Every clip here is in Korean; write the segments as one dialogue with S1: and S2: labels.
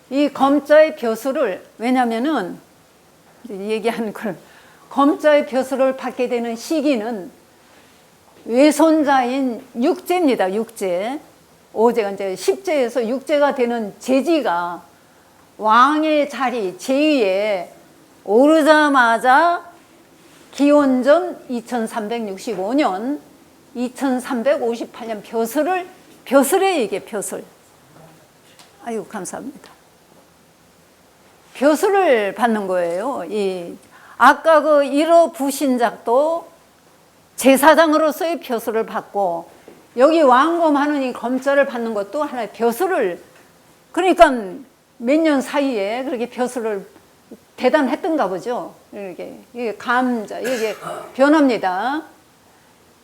S1: 이 검자의 벼슬을, 왜냐면은 얘기하는 걸, 검자의 벼슬을 받게 되는 시기는 외손자인 육제입니다. 육제. 오제가 이제 십제에서 육제가 되는 제지가 왕의 자리 제2에 오르자마자 기원전 2365년 2358년 벼슬에 이게 벼슬. 아유, 감사합니다. 벼슬을 받는 거예요. 아까 그 1호 부신작도 제사장으로서의 벼슬을 받고, 여기 왕검하는 이 검자를 받는 것도 하나의 벼슬을, 그러니까 몇 년 사이에 그렇게 벼슬을 대단했던가 보죠. 이게 감자, 이게 변합니다.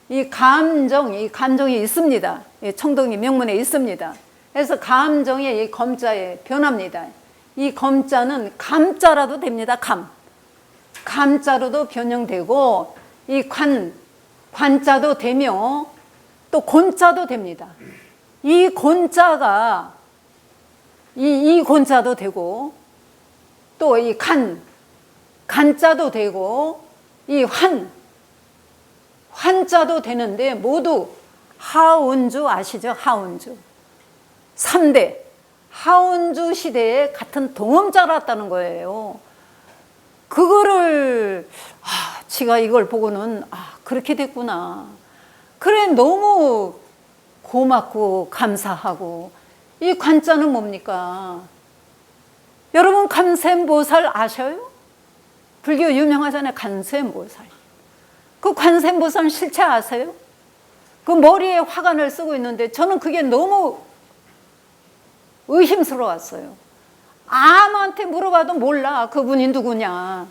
S1: 이 감정이 있습니다. 청동이 명문에 있습니다. 그래서 감정의 이 검자에 변합니다. 이 검자는 감자라도 됩니다. 감자로도 변형되고, 이 관자도 되며 또 곤자도 됩니다. 이 곤자가 이 곤자도 되고, 또 이 간자도 되고, 이 환자도 되는데, 모두 하운주 아시죠? 하운주 3대 하운주 시대에 같은 동음자랐다는 거예요. 그거를 지가 이걸 보고는 그렇게 됐구나. 그래, 너무 고맙고 감사하고. 이 관자는 뭡니까? 여러분, 관세음보살 아셔요? 불교 유명하잖아요. 관세음보살. 그 관세음보살 실체 아세요? 그 머리에 화관을 쓰고 있는데, 저는 그게 너무 의심스러웠어요. 아무한테 물어봐도 몰라. 그분이 누구냐.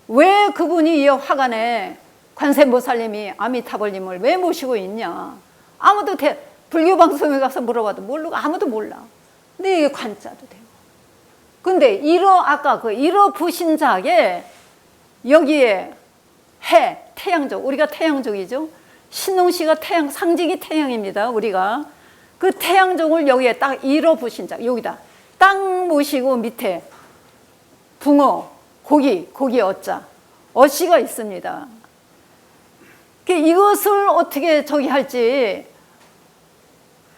S1: 왜 그분이 이 화관에 관세음보살님이 아미타불님을 왜 모시고 있냐. 아무도 불교 방송에 가서 물어봐도 모르고 아무도 몰라. 근데 이게 관자도 되고. 근데 아까 그 1호 부신작에 여기에 태양족, 우리가 태양족이죠. 신농씨가 상징이 태양입니다. 우리가 그 태양종을 여기에 딱 1호 부신작, 여기다 땅 모시고 밑에 붕어, 고기 어자, 어씨가 있습니다. 이것을 어떻게 할지,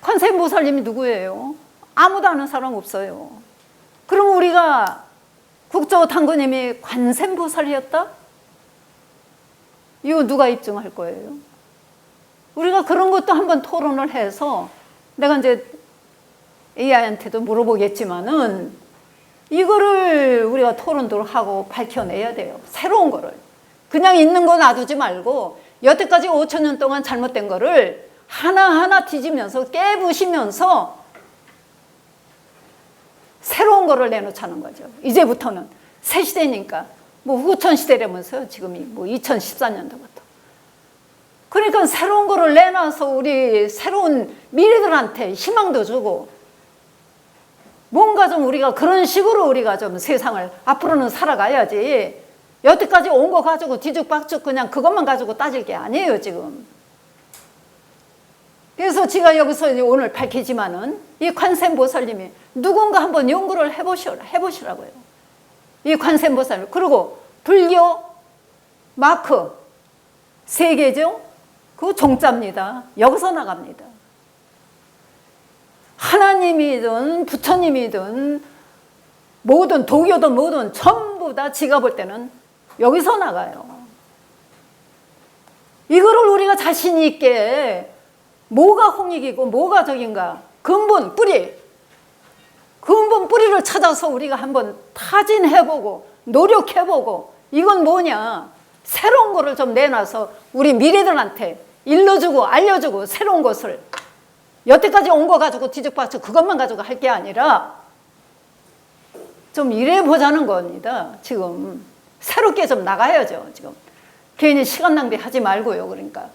S1: 관세음보살님이 누구예요? 아무도 아는 사람 없어요. 그럼 우리가 국조당구님이 관세음보살이었다? 이거 누가 입증할 거예요? 우리가 그런 것도 한번 토론을 해서, 내가 이제 AI한테도 물어보겠지만은, 이거를 우리가 토론도 하고 밝혀내야 돼요. 새로운 거를. 그냥 있는 거 놔두지 말고, 여태까지 5,000년 동안 잘못된 거를 하나하나 뒤지면서 깨부시면서 새로운 거를 내놓자는 거죠. 이제부터는 새 시대니까. 뭐 후천 시대라면서요. 지금이 뭐 2014년도부터. 그러니까 새로운 거를 내놔서 우리 새로운 미래들한테 희망도 주고, 뭔가 좀 우리가 그런 식으로 우리가 좀 세상을 앞으로는 살아가야지, 여태까지 온 거 가지고 뒤죽박죽 그냥 그것만 가지고 따질 게 아니에요, 지금. 그래서 제가 여기서 오늘 밝히지만은, 이 관세음보살님이 누군가 한번 연구를 해보시라고요. 이 관세음보살. 그리고 불교 마크 3개죠? 그 종자입니다. 여기서 나갑니다. 하나님이든 부처님이든 뭐든 도교든 뭐든 전부 다 지가 볼 때는 여기서 나가요. 이거를 우리가 자신 있게 뭐가 홍익이고 뭐가 적인가, 근본 뿌리를 찾아서 우리가 한번 타진해보고 노력해보고, 이건 뭐냐, 새로운 거를 좀 내놔서 우리 미래들한테 일러주고 알려주고, 새로운 것을 여태까지 온 거 가지고 뒤죽박죽 그것만 가지고 할 게 아니라 좀 이래보자는 겁니다. 지금 새롭게 좀 나가야죠. 지금 괜히 시간 낭비하지 말고요. 그러니까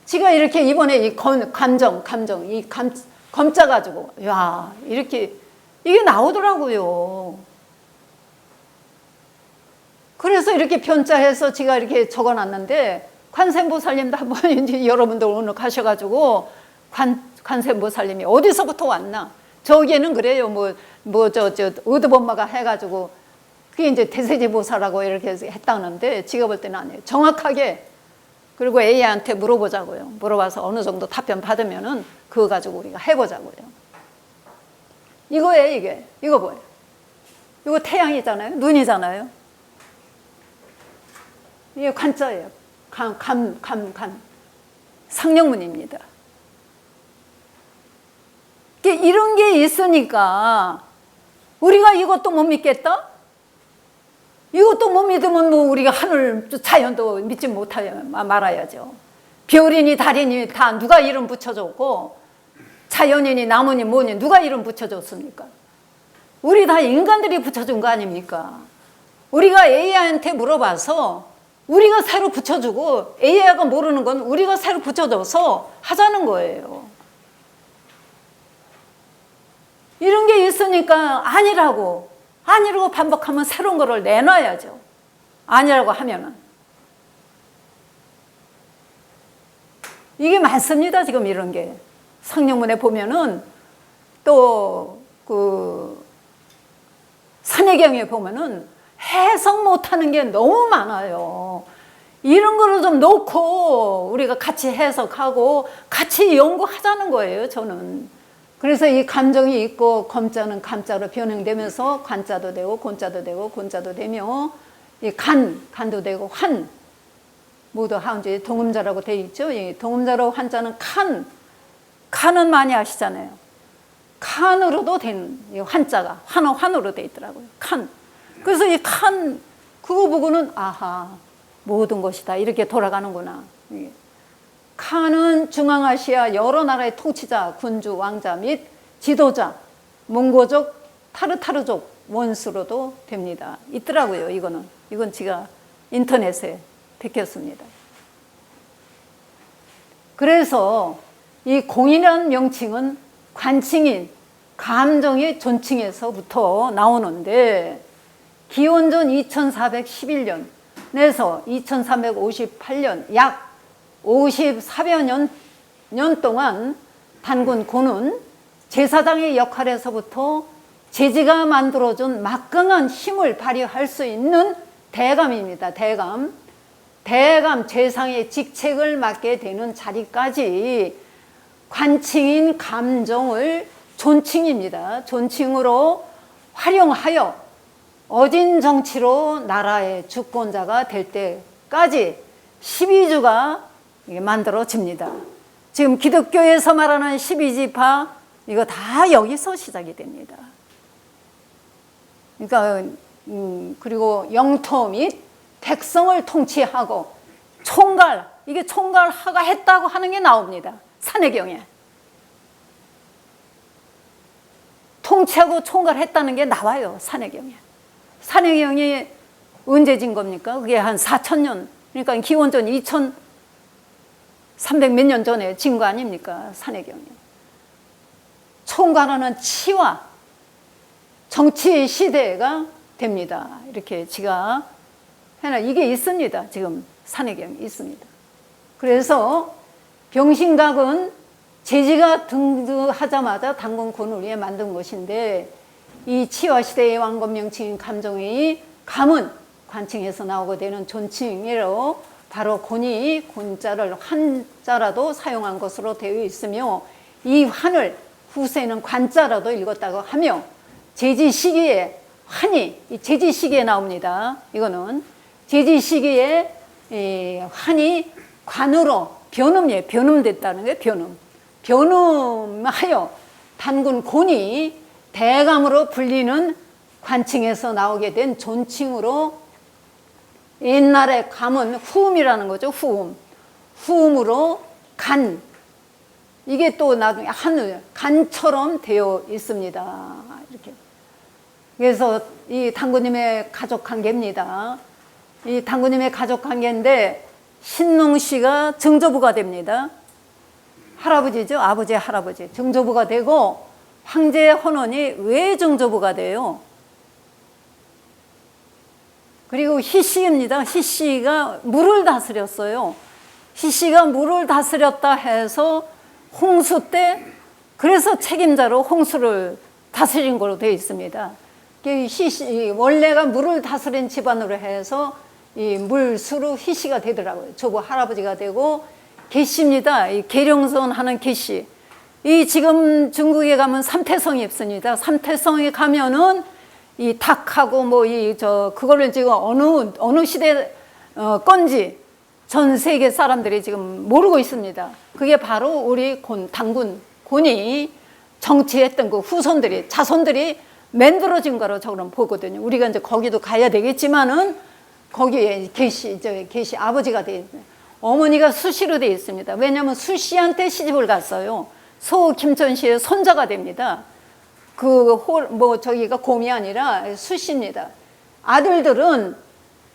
S1: 제가 이렇게 이번에 이 감정 이 검자 가지고 이렇게 이게 나오더라고요. 그래서 이렇게 편자해서 제가 이렇게 적어놨는데, 관세음보살님도 한번 이제 여러분들 오늘 가셔가지고 관세음보살님이 어디서부터 왔나, 저기에는 그래요. 뭐 의도범마가 해가지고 그게 이제 대세지보사라고 이렇게 했다는데 제가 볼 때는 아니에요. 정확하게. 그리고 AI한테 물어보자고요. 물어봐서 어느 정도 답변 받으면은 그거 가지고 우리가 해보자고요. 이거예요, 이게. 이거 뭐예요? 이거 태양이잖아요. 눈이잖아요. 이게 관자예요. 감. 상령문입니다. 이런 게 있으니까 우리가 이것도 못 믿겠다? 이것도 못 믿으면 뭐 우리가 하늘 자연도 믿지 말아야죠. 별이니 달이니 다 누가 이름 붙여줬고 자연이니 나무니 뭐니 누가 이름 붙여줬습니까? 우리 다 인간들이 붙여준 거 아닙니까? 우리가 AI한테 물어봐서 우리가 새로 붙여주고 AI가 모르는 건 우리가 새로 붙여줘서 하자는 거예요. 이런 게 있으니까 아니라고 반복하면 새로운 거를 내놔야죠. 아니라고 하면은. 이게 많습니다, 지금 이런 게. 성령문에 보면은 또 산해경에 보면은 해석 못하는 게 너무 많아요. 이런 거를 좀 놓고 우리가 같이 해석하고 같이 연구하자는 거예요, 저는. 그래서 이 감정이 있고 검자는 감자로 변형되면서 관자도 되고 곤자도 되고 곤자도 되며 이 간도 되고 환 모두 한지 동음자라고 되어 있죠. 이 동음자로 환자는 칸은 많이 아시잖아요. 칸으로도 된 이 환자가 환으로 되어 있더라고요. 칸. 그래서 이 칸 그거 보고는 아하 모든 것이다 이렇게 돌아가는구나. 칸은 중앙아시아 여러 나라의 통치자, 군주, 왕자 및 지도자, 몽고족, 타르타르족 원수로도 됩니다. 있더라고요. 이건 제가 인터넷에 베꼈습니다. 그래서 이 공이라는 명칭은 관칭인 감정의 존칭에서부터 나오는데 기원전 2411년에서 2358년 약 54여 년 동안 단군 고는 제사장의 역할에서부터 제지가 만들어준 막강한 힘을 발휘할 수 있는 대감입니다. 대감 재상의 직책을 맡게 되는 자리까지 관칭인 감정을 존칭입니다. 존칭으로 활용하여 어진 정치로 나라의 주권자가 될 때까지 12주가 만들어집니다. 지금 기독교에서 말하는 12지파 이거 다 여기서 시작이 됩니다. 그러니까 그리고 영토 및 백성을 통치하고 이게 총괄하가 했다고 하는 게 나옵니다. 산해경에 통치하고 총괄했다는 게 나와요. 산해경이 언제 진 겁니까? 그게 한 4,000년 그러니까 기원전 2,300 몇 년 전에 진 거 아닙니까? 산해경이 총괄하는 치와 정치 시대가 됩니다. 이렇게 지가 이게 있습니다. 지금 산해경이 있습니다. 그래서 병신각은 제지가 등극하자마자 단군 고누리에 만든 것인데 이 치와 시대의 왕건 명칭인 감정의 감은 관칭에서 나오게 되는 존칭으로 바로 곤이 곤자를 환자라도 사용한 것으로 되어 있으며 이 환을 후세는 관자라도 읽었다고 하며 제지 시기에 이 제지 시기에 나옵니다. 이거는 제지 시기에 환이 관으로 변음됐다는 거예요. 변음하여 단군 곤이 대감으로 불리는 관칭에서 나오게 된 존칭으로 옛날에 감은 후음이라는 거죠. 후음으로 이게 또 나중에 하늘 간처럼 되어 있습니다. 이렇게. 그래서 이 단군님의 가족관계입니다. 이 단군님의 가족관계인데 신농 씨가 증조부가 됩니다. 할아버지죠. 아버지의 할아버지. 증조부가 되고 황제 헌원이 외증조부가 돼요. 그리고 희씨입니다. 희씨가 물을 다스렸어요. 희씨가 물을 다스렸다 해서 홍수 때 그래서 책임자로 홍수를 다스린 걸로 되어 있습니다. 원래가 물을 다스린 집안으로 해서 이 물수로 희씨가 되더라고요. 조부 할아버지가 되고 계시입니다. 이 계룡선 하는 계시. 이 지금 중국에 가면 삼태성이 있습니다. 삼태성에 가면은 이 닭하고 뭐 그거를 지금 어느 시대 건지 전 세계 사람들이 지금 모르고 있습니다. 그게 바로 우리 당군 곤이 정치했던 그 후손들이 자손들이 만들어진 거로 저는 보거든요. 우리가 이제 거기도 가야 되겠지만은 거기에 계시 아버지가 돼 있어요. 어머니가 수시로 돼 있습니다. 왜냐하면 수시한테 시집을 갔어요. 소 김천시의 손자가 됩니다. 저기가 곰이 아니라 수시입니다. 아들들은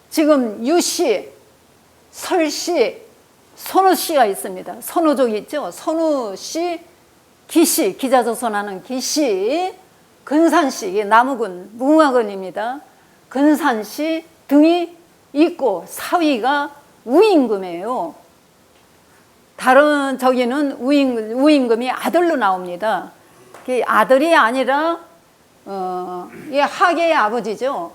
S1: 지금 유씨, 설씨, 선우씨가 있습니다. 선우족 있죠? 선우씨, 기씨, 기자조선하는 기씨, 근산씨, 이게 남우군, 무궁화군입니다. 근산씨 등이 있고 사위가 우임금이에요. 다른 저기는 우임금이 아들로 나옵니다. 아들이 아니라 이게 하계의 아버지죠.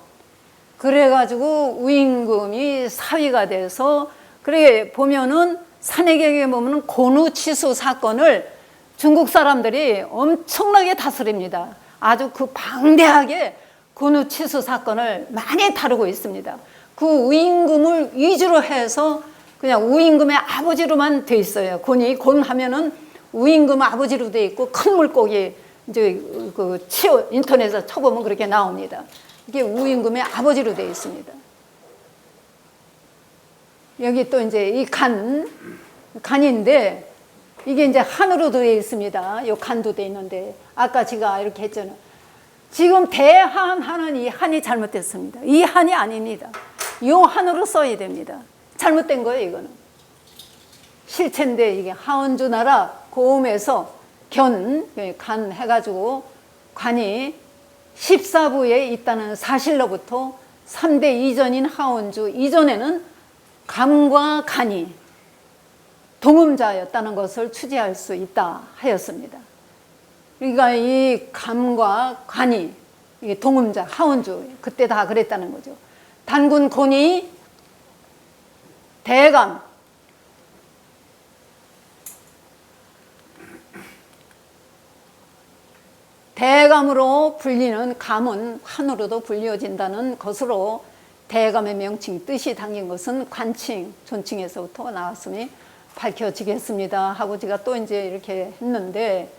S1: 그래가지고 우임금이 사위가 돼서 그래 보면은 산해경에 보면은 곤우치수 사건을 중국 사람들이 엄청나게 다스립니다. 아주 그 방대하게 곤우치수 사건을 많이 다루고 있습니다. 그 우임금을 위주로 해서 그냥 우임금의 아버지로만 돼 있어요. 곤 하면은 우임금 아버지로 돼 있고 큰 물고기 이제 인터넷에서 쳐보면 그렇게 나옵니다. 이게 우임금의 아버지로 돼 있습니다. 여기 또 이제 이 간인데 이게 이제 한으로 되어 있습니다. 이 간도 되어 있는데 아까 제가 이렇게 했잖아요. 지금 대한 하는 이 한이 잘못됐습니다. 이 한이 아닙니다. 이 한으로 써야 됩니다. 잘못된 거예요, 이거는. 실체인데 이게 하원주 나라 고음에서 간 해가지고 관이 14부에 있다는 사실로부터 3대 이전인 하원주 이전에는 감과 간이 동음자였다는 것을 추지할 수 있다 하였습니다. 그러니까 이 감과 간이 이게 동음자, 하원주 그때 다 그랬다는 거죠. 단군 곤이 대감, 대감으로 불리는 감은 한으로도 불리어진다는 것으로 대감의 명칭 뜻이 담긴 것은 관칭, 존칭에서부터 나왔음이 밝혀지겠습니다 하고 제가 또 이제 이렇게 했는데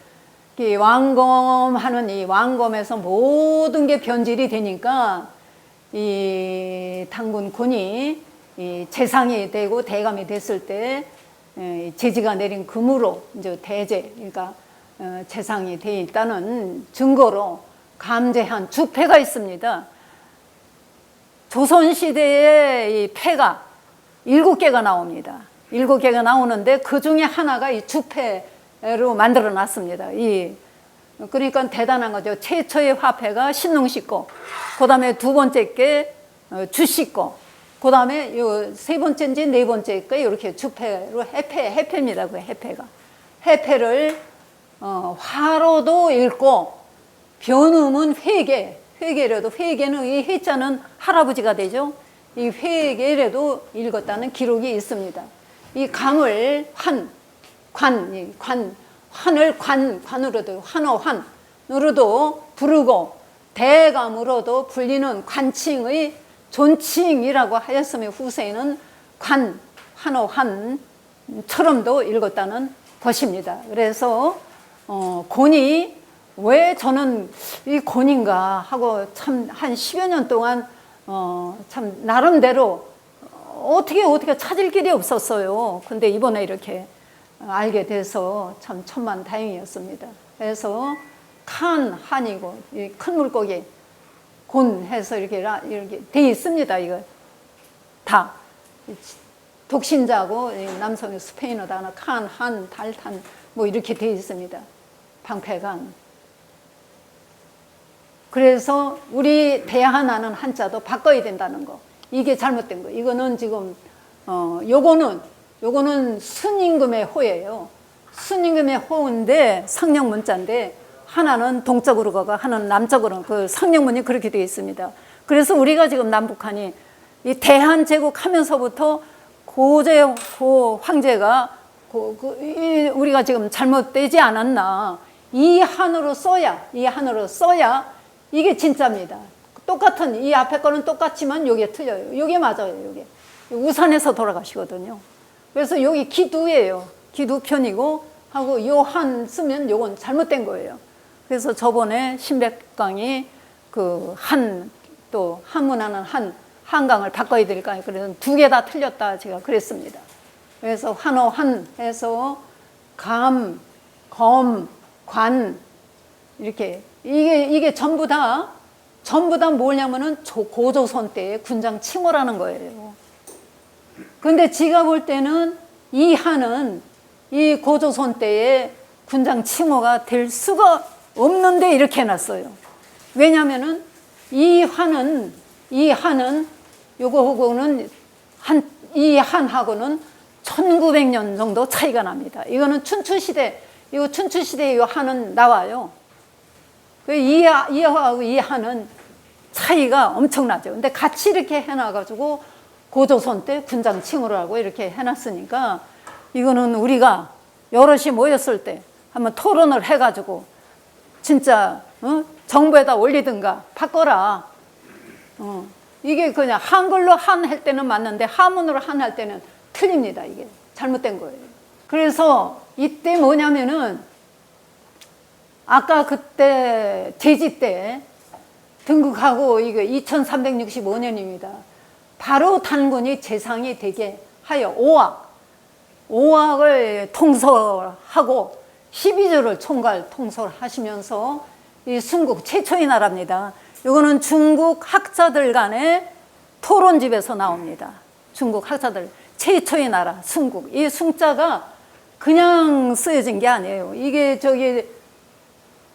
S1: 이 왕검하는 이 왕검에서 모든 게 변질이 되니까 이 당군 곤이 이 재상이 되고 대감이 됐을 때 제지가 내린 금으로 이제 대제 그러니까 재상이 되어 있다는 증거로 감제한 주패가 있습니다. 조선시대에 이 패가 7개가 나옵니다. 7개가 나오는데 그 중에 하나가 이 주패로 만들어 놨습니다. 그러니까 대단한 거죠. 최초의 화폐가 신농씨 거, 그 다음에 두 번째 게 주씨 거, 그 다음에 세 번째인지 네 번째 게 이렇게 주패로 해패입니다. 그 해패가. 해패를 화로도 읽고 변음은 회계라도 회계는 이 해자는 할아버지가 되죠. 이 회계라도 읽었다는 기록이 있습니다. 이 감을 환을 관으로도 환어환으로도 부르고 대감으로도 불리는 관칭의 존칭이라고 하였으며 후세에는 환어환처럼도 읽었다는 것입니다. 그래서 곤이 왜 저는 이 곤인가 하고 참 한 10여 년 동안 참 나름대로 어떻게 찾을 길이 없었어요. 근데 이번에 이렇게 알게 돼서 참 천만다행이었습니다. 그래서 한이고 큰 물고기 곤 해서 이렇게 돼 있습니다. 이거 다 독신자고 남성의 스페인어 단어 한, 달탄 뭐 이렇게 돼 있습니다. 방패간. 그래서 우리 대한하는 한자도 바꿔야 된다는 거. 이게 잘못된 거. 이거는 지금 요거는 순임금의 호예요. 순임금의 호인데 상령 문자인데 하나는 동쪽으로 가고 하나는 남쪽으로, 그 성령문이 그렇게 되어 있습니다. 그래서 우리가 지금 남북한이 이 대한제국 하면서부터 고 황제가 우리가 지금 잘못되지 않았나. 이 한으로 써야 이게 진짜입니다. 똑같은, 이 앞에 거는 똑같지만 이게 틀려요. 이게 맞아요. 이게 우산에서 돌아가시거든요. 그래서 여기 기두예요. 기두편이고 하고 요 한 쓰면 요건 잘못된 거예요. 그래서 저번에 신백강이 그 또 한문하는 한강을 바꿔야 될까, 그래서 두 개 다 틀렸다 제가 그랬습니다. 그래서 한어 한 해서 감, 검, 관 이렇게 이게 전부 다 뭐냐면은 고조선 때의 군장 칭호라는 거예요. 근데 제가 볼 때는 이 한은 이 고조선 때의 군장 칭호가 될 수가 없는데 이렇게 해놨어요. 왜냐면은 이 한은 요거하고는 이 한하고는 1900년 정도 차이가 납니다. 이거는 춘추시대 이 한은 나와요. 이하고 이 한은 차이가 엄청나죠. 근데 같이 이렇게 해놔가지고 고조선 때 군장 칭호를 하고 이렇게 해놨으니까 이거는 우리가 여럿이 모였을 때 한번 토론을 해가지고 진짜 정부에다 올리든가 바꿔라. 이게 그냥 한글로 한 할 때는 맞는데 한문으로 한 할 때는 틀립니다. 이게 잘못된 거예요. 그래서 이때 뭐냐면은 아까 그때 제지 때 등극하고 이거 2365년입니다. 바로 단군이 재상이 되게 하여 오학을 통솔하고 12조를 통솔하시면서 이 중국 최초의 나라입니다. 이거는 중국 학자들 간의 토론집에서 나옵니다. 중국 학자들 최초의 나라 중국. 이 숭자가 그냥 쓰여진 게 아니에요. 이게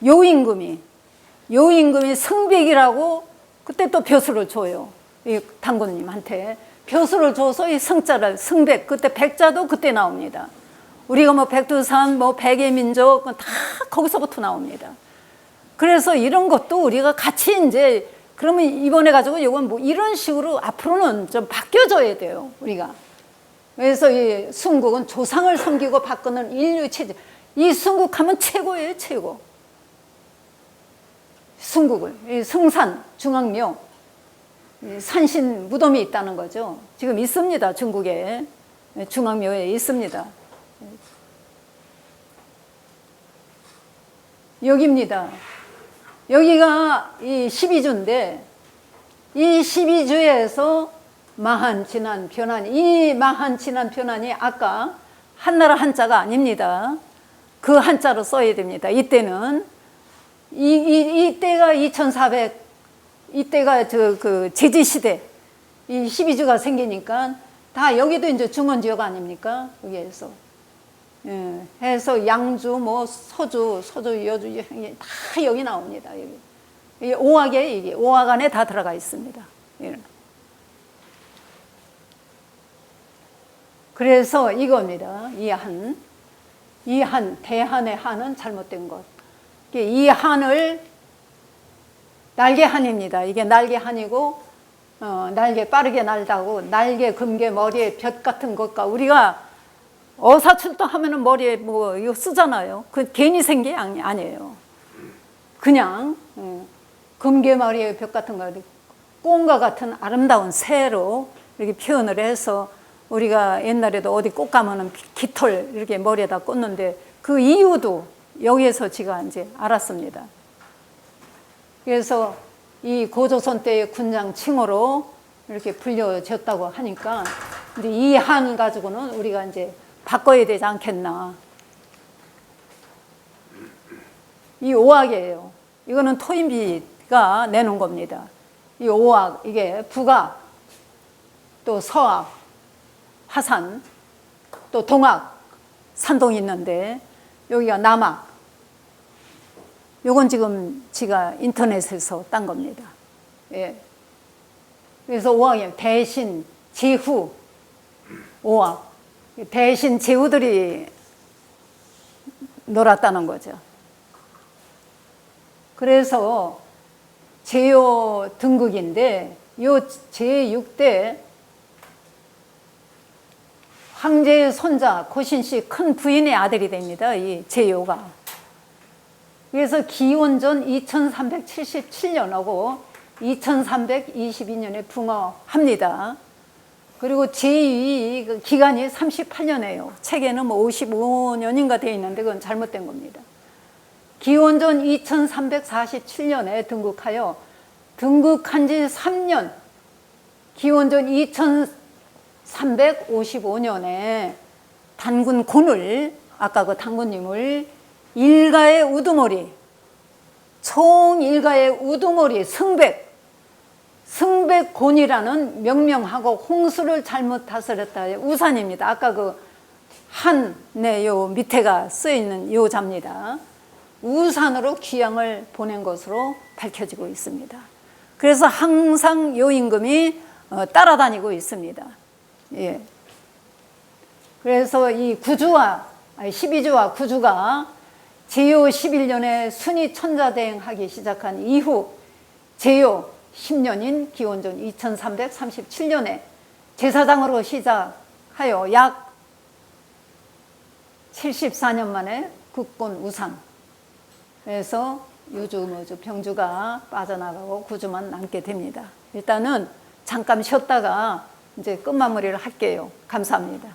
S1: 요임금이 승백이라고 그때 또 벼슬을 줘요. 이 단군님한테 벼슬을 줘서 이 승자를 승백, 그때 백자도 그때 나옵니다. 우리가 뭐 백두산, 뭐 백의민족 다 거기서부터 나옵니다. 그래서 이런 것도 우리가 같이 이제 그러면 이번에 가지고 이건 뭐 이런 식으로 앞으로는 좀 바뀌어져야 돼요, 우리가. 그래서 이 순국은 조상을 섬기고 바꾸는 인류 체제. 이 순국하면 최고예요, 최고. 순국을, 이 성산, 중앙묘, 산신 무덤이 있다는 거죠. 지금 있습니다, 중국에. 중앙묘에 있습니다. 여기입니다. 여기가 이 12주인데, 이 12주에서 마한진한 변환, 이 마한진한 변환이 아까 한나라 한자가 아닙니다. 그 한자로 써야 됩니다. 이때는 이때가 2400, 이때가 그 제지시대, 이 12주가 생기니까 다 여기도 이제 중원지역 아닙니까? 여기에서. 예, 해서 양주, 뭐 서주, 여주, 다 여기 나옵니다. 여기. 이게 오학 안에 다 들어가 있습니다. 이런. 그래서 이겁니다. 이 한, 대한의 한은 잘못된 것. 이 한을 날개한입니다. 이게 날개한이고, 날개 빠르게 날다고, 날개, 금개, 머리에 볕 같은 것과 우리가 어사출동하면은 머리에 뭐 이거 쓰잖아요. 그 괜히 생긴 게 아니에요. 그냥 금개 머리에 볕 같은 거, 꽃과 같은 아름다운 새로 이렇게 표현을 해서 우리가 옛날에도 어디 꽃 가면은 깃털 이렇게 머리에다 꽂는데 그 이유도 여기에서 제가 이제 알았습니다. 그래서 이 고조선 때의 군장 칭호로 이렇게 불려졌다고 하니까 이제 이 한 가지고는 우리가 이제 바꿔야 되지 않겠나. 이 오학이에요. 이거는 토인비가 내놓은 겁니다. 이 오학, 이게 북학, 또 서학, 화산, 또 동학, 산동이 있는데 여기가 남학. 요건 지금 제가 인터넷에서 딴 겁니다. 예. 그래서 오학이에요. 대신, 제후, 오학. 대신 제후들이 놀았다는 거죠. 그래서 제요 등극인데 요 제6대 황제의 손자 고신씨 큰 부인의 아들이 됩니다. 이 제요가. 그래서 기원전 2377년하고 2322년에 붕어합니다. 그리고 제2 기간이 38년이에요. 책에는 뭐 55년인가 되어 있는데 그건 잘못된 겁니다. 기원전 2347년에 등극하여 등극한 지 3년, 기원전 2355년에 단군 곤을, 아까 그 단군님을 일가의 우두머리, 총 일가의 우두머리 승백곤이라는 명명하고 홍수를 잘못 다스렸다. 우산입니다. 아까 그 한네 요 밑에가 쓰여 있는 요 자입니다. 우산으로 귀양을 보낸 것으로 밝혀지고 있습니다. 그래서 항상 요 임금이 따라다니고 있습니다. 예. 그래서 이 12주와 구주가 제요 11년에 순위 천자대행하기 시작한 이후 제요 10년인 기원전 2337년에 제사장으로 시작하여 약 74년 만에 국본 우산에서 유주, 병주가 빠져나가고 구주만 남게 됩니다. 일단은 잠깐 쉬었다가 이제 끝마무리를 할게요. 감사합니다.